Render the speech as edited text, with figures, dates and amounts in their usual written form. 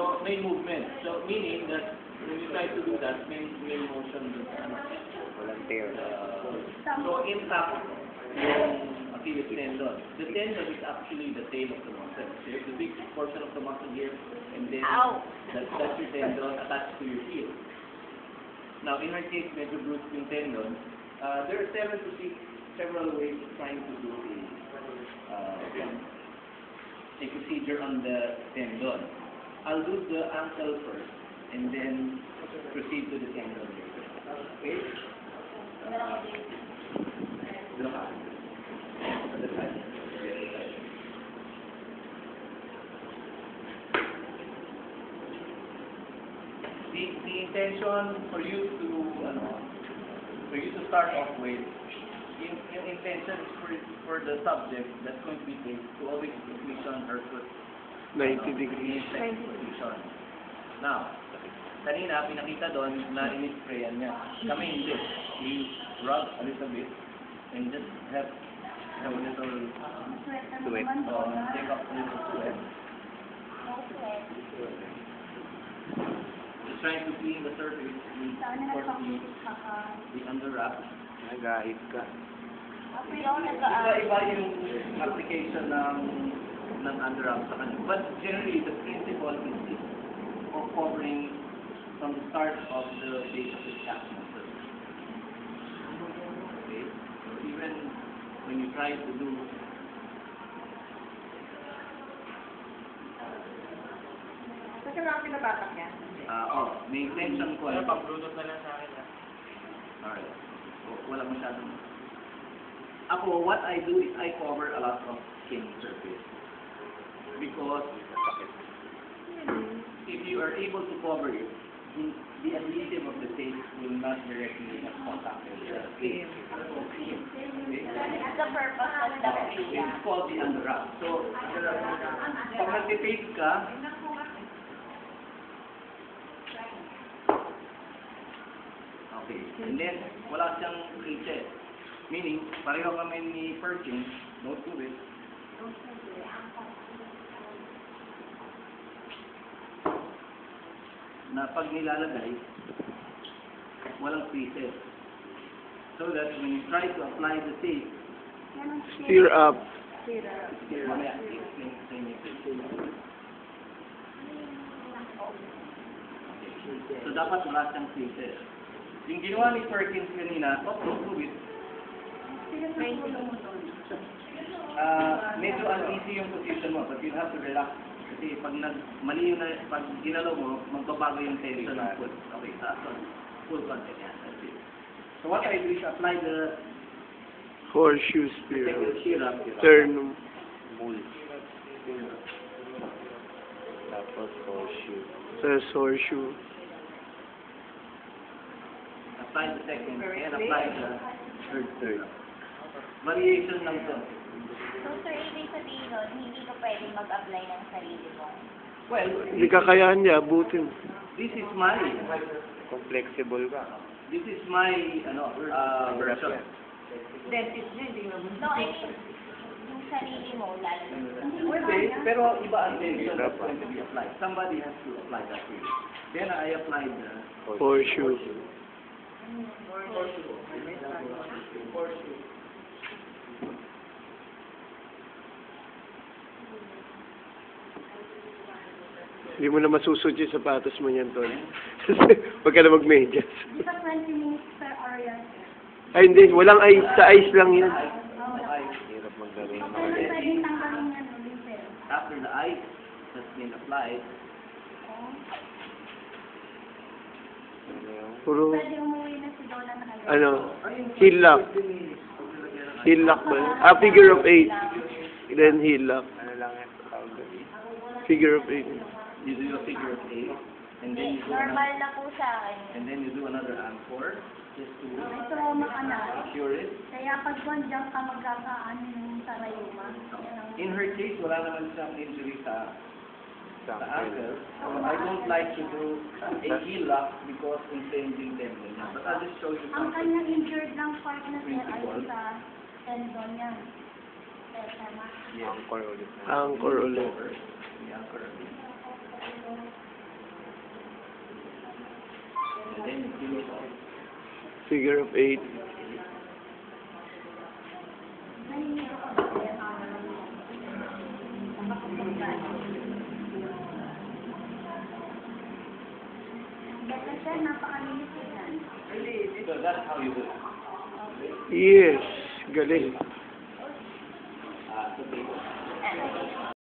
So may movement. So meaning that when you try to do that, may motion dun sa Volunteer. so impact yung Achilles tendon. The tendon is actually the tail of the muscle. So you have the big portion of the muscle here, and then that's your tendon attached to your heel. Now, in our case, medyo bruised yung tendon. There are several ways of trying to do a procedure on the tendon. I'll do the ankle first, and then proceed to the tendon later. Okay? The intention for you to start off with, yung intention is for the subject that's going to be placed to always position her foot 90 degrees. Position. Now, kanina pinakita doon na in-sprayan niya. Kami hindi. We rub a little bit and just have a little Sweat. Take off a little sweat. Just trying to clean the surface for the under wrap. Nag-ahit ka. Iba yung application ng under wrap sa kanya. But generally, the principle is of covering from the start of the base of the calf muscle. Okay? So even when you try to do Kasi lang pinabatak niya. may intention ko. Pag-brunot na lang sa akin. Alright. So, wala masyadong. Ako, what I do is I cover a lot of skin surface. Because if you are able to cover it, the adhesive of the tape will not directly contact the skin. Okay? That's the purpose of the It's called the underwrap. So, pag nag-tape ka, okay, and then wala siyang creases. Meaning, pareho kami ni Perkins, no to it. Na pag nilalagay, walang creases. So that when you try to apply the tape, Steer up. mamaya, so dapat wala siyang creases. Yung ginawa ni Perkins kanina, no to it, medyo uneasy yung position mo, but you have to relax. Kasi pag mali yung pag ginalaw mo, magbabago yung tension ng foot. Okay, so full contact yan. That's it. So what I do is apply the Horseshoe spear. syrup. Sternum. Mul. Tapos horseshoe. Says horseshoe. Apply the second, and apply the third. Variation lang to. So, sir, ibig sabihin nun, hindi ka pwedeng mag-apply ng sarili mo. Well, Hindi kakayahan niya, abutin. this is my Kung flexible ka. version. Dentist din, di ba? No, I mean, yung sarili mo, lalo. Pwede, pero iba ang tension that's going to be applied. Somebody has to apply that to you. Then I apply the Horseshoe. Hindi mo na masusot yung sapatos mo niyan, Tol. Huwag ka na mag-medyas. Di ba 20 minutes per hour yan? Ay, hindi. Walang ice. Sa ice lang yan. Hirap magdalhin ng Pero pwedeng tanggalin yan ulit, sir. after the ice has been applied. Puro, Pwede umuwi na si Donna na kayo. ano, heel lock. Heel lock ba? Figure of 8. Then heel lock. Ano lang yan? Tawag doon. Figure of 8. You do a figure of 8, and then you do Normal na po sa akin. and then you do another anchor just to May trauma ka na. secure it. Kaya pag bonjang ka magkakaano yung sarayuma. In her case, wala naman siyang injury sa Sample. ankle. So I don't like to do a heel lock because infringing tendon niya. But I'll just show you Ang something. kanyang injured ng part na sir ay Principle. sa tendon niya. Eh, tama. Yes. Anchor ulit na. Anchor ulit. The anchor. Figure of 8. Basta siya, napakalinis yan. So that's how you do it. Yes, galing. So table.